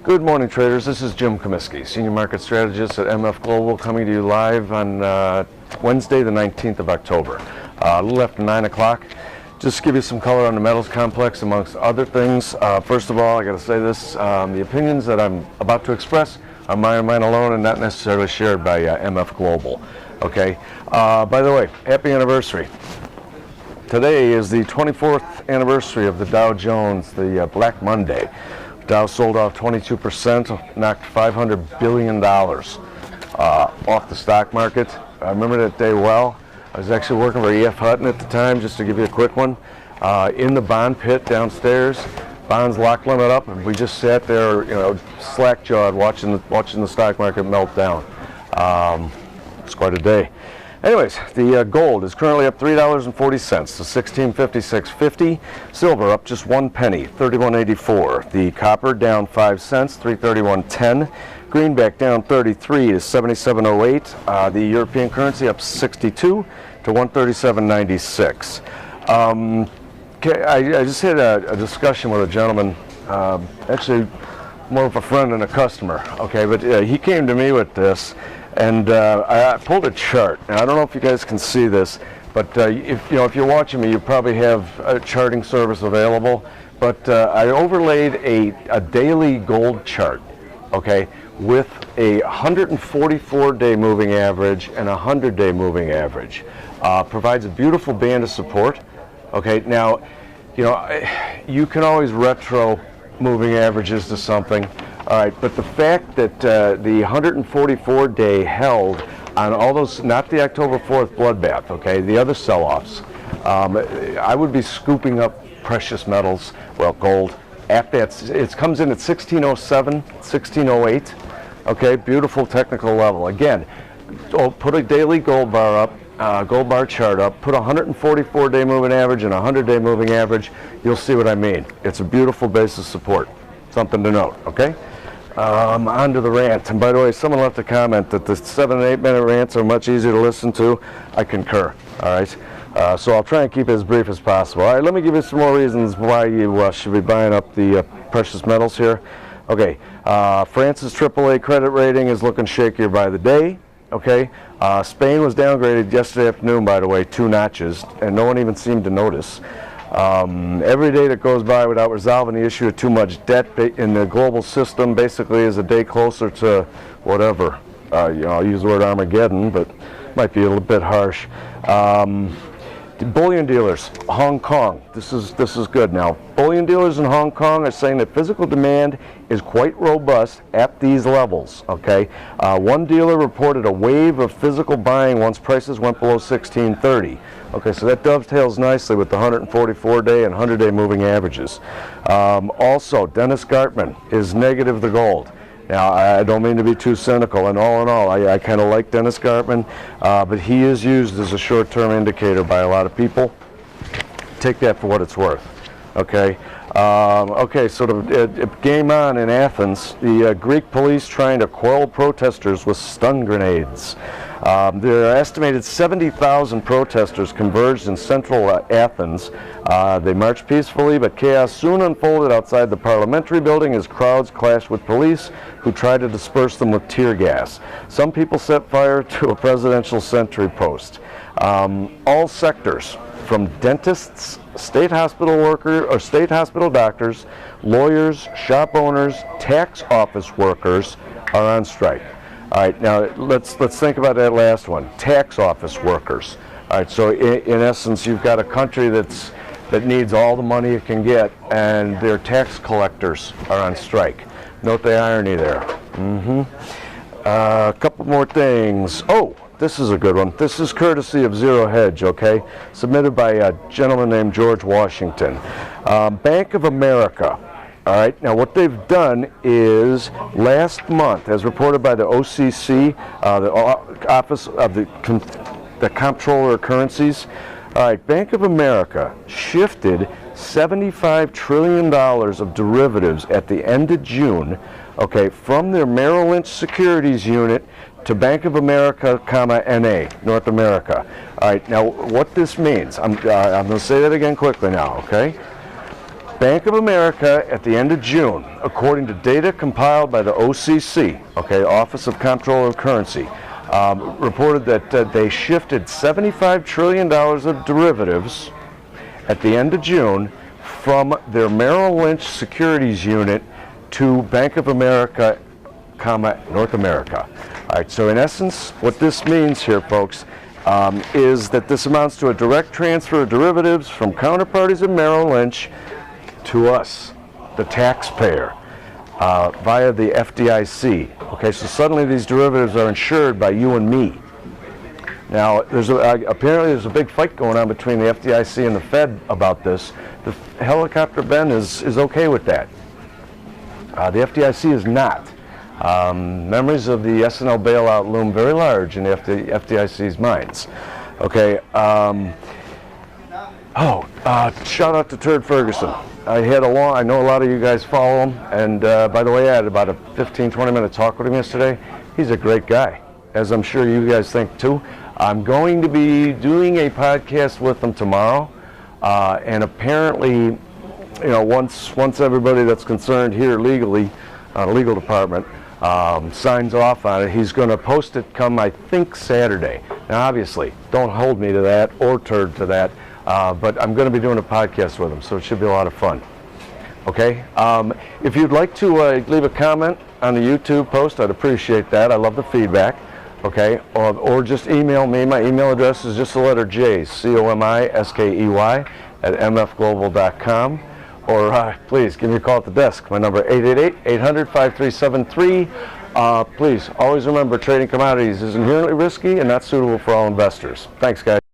Good morning, traders. This is Jim Comiskey, Senior Market Strategist at MF Global, coming to you live on Wednesday, the 19th of October. A little after 9 o'clock. Just to give you some color on the metals complex, amongst other things. First of all, I got to say this, the opinions that I'm about to express are mine and mine alone and not necessarily shared by MF Global. Okay? By the way, happy anniversary. Today is the 24th anniversary of the Dow Jones, the Black Monday. Dow sold off 22%, knocked $500 billion off the stock market. I remember that day well. I was actually working for E.F. Hutton at the time, just to give you a quick one. In the bond pit downstairs, bonds lock limit up, and we just sat there, slack-jawed, watching the stock market melt down. It's quite a day. Anyways, the gold is currently up $3.40 to $1656.50. Silver up just 1 penny, $31.84. The copper down 5 cents, $331.10. Greenback down 33 to $77.08. The European currency up 62 to $137.96. I just had a discussion with a gentleman, actually more of a friend than a customer. Okay, but he came to me with this. And I pulled a chart. Now, I don't know if you guys can see this, but if you're watching me, you probably have a charting service available. But I overlaid a daily gold chart, okay, with a 144-day moving average and a 100-day moving average. Provides a beautiful band of support. Okay, now, you can always retro moving averages to something. All right, but the fact that the 144-day held on all those, not the October 4th bloodbath, okay, the other sell-offs, I would be scooping up precious metals, well, gold, at that. It comes in at 1607, 1608, okay, beautiful technical level. Again, put a daily gold bar up, gold bar chart up, put a 144-day moving average and a 100-day moving average, you'll see what I mean. It's a beautiful base of support. Something to note, okay? On to the rant. And by the way, someone left a comment that the 7 and 8 minute rants are much easier to listen to. I concur, all right? So I'll try and keep it as brief as possible. All right, let me give you some more reasons why you should be buying up the precious metals here. Okay, France's AAA credit rating is looking shakier by the day, okay? Spain was downgraded yesterday afternoon, by the way, 2 notches, and no one even seemed to notice. Every day that goes by without resolving the issue of too much debt in the global system basically is a day closer to whatever. I'll use the word Armageddon, but might be a little bit harsh. Bullion dealers, Hong Kong. This is good now. Bullion dealers in Hong Kong are saying that physical demand is quite robust at these levels. Okay, one dealer reported a wave of physical buying once prices went below 1630. Okay, so that dovetails nicely with the 144-day and 100-day moving averages. Also, Dennis Gartman is negative the gold. Now, I don't mean to be too cynical, and all in all, I kind of like Dennis Gartman, but he is used as a short-term indicator by a lot of people. Take that for what it's worth, okay? Okay, so the game on in Athens, the Greek police trying to quell protesters with stun grenades. There are estimated 70,000 protesters converged in central Athens. They marched peacefully, but chaos soon unfolded outside the parliamentary building as crowds clashed with police who tried to disperse them with tear gas. Some people set fire to a presidential sentry post. All sectors, from dentists, state hospital workers or state hospital doctors, lawyers, shop owners, tax office workers are on strike. All right, now let's think about that last one. Tax office workers. All right, so in essence, you've got a country that needs all the money it can get, and their tax collectors are on strike. Note the irony there. A couple more things. Oh, this is a good one. This is courtesy of Zero Hedge, okay? Submitted by a gentleman named George Washington. Bank of America. All right, now what they've done is last month, as reported by the OCC, the Office of the Comptroller of Currencies, all right, Bank of America shifted $75 trillion of derivatives at the end of June, okay, from their Merrill Lynch securities unit to Bank of America, NA, North America. All right, now what this means, I'm going to say that again quickly now, okay? Bank of America at the end of June, according to data compiled by the OCC, okay, Office of Comptroller of Currency, reported that they shifted $75 trillion of derivatives at the end of June from their Merrill Lynch securities unit to Bank of America, North America. All right, so in essence, what this means here, folks, is that this amounts to a direct transfer of derivatives from counterparties of Merrill Lynch to us, the taxpayer, via the FDIC. Okay, so suddenly these derivatives are insured by you and me. Now, apparently there's a big fight going on between the FDIC and the Fed about this. The Helicopter Ben is okay with that. The FDIC is not. Memories of the S&L bailout loom very large in the FDIC's minds. Okay. Shout out to Turd Ferguson. I know a lot of you guys follow him, and by the way, I had about a 15-20 minute talk with him yesterday. He's a great guy, as I'm sure you guys think too. I'm going to be doing a podcast with him tomorrow, and apparently, once everybody that's concerned here legally, legal department, signs off on it, he's going to post it come, I think, Saturday. Now, obviously, don't hold me to that or Turd to that. But I'm going to be doing a podcast with him, so it should be a lot of fun. Okay? If you'd like to leave a comment on the YouTube post, I'd appreciate that. I love the feedback. Okay? Or just email me. My email address is just the letter J, COMISKEY, at mfglobal.com. Or please give me a call at the desk. My number 888-800-5373. Please, always remember, trading commodities is inherently risky and not suitable for all investors. Thanks, guys.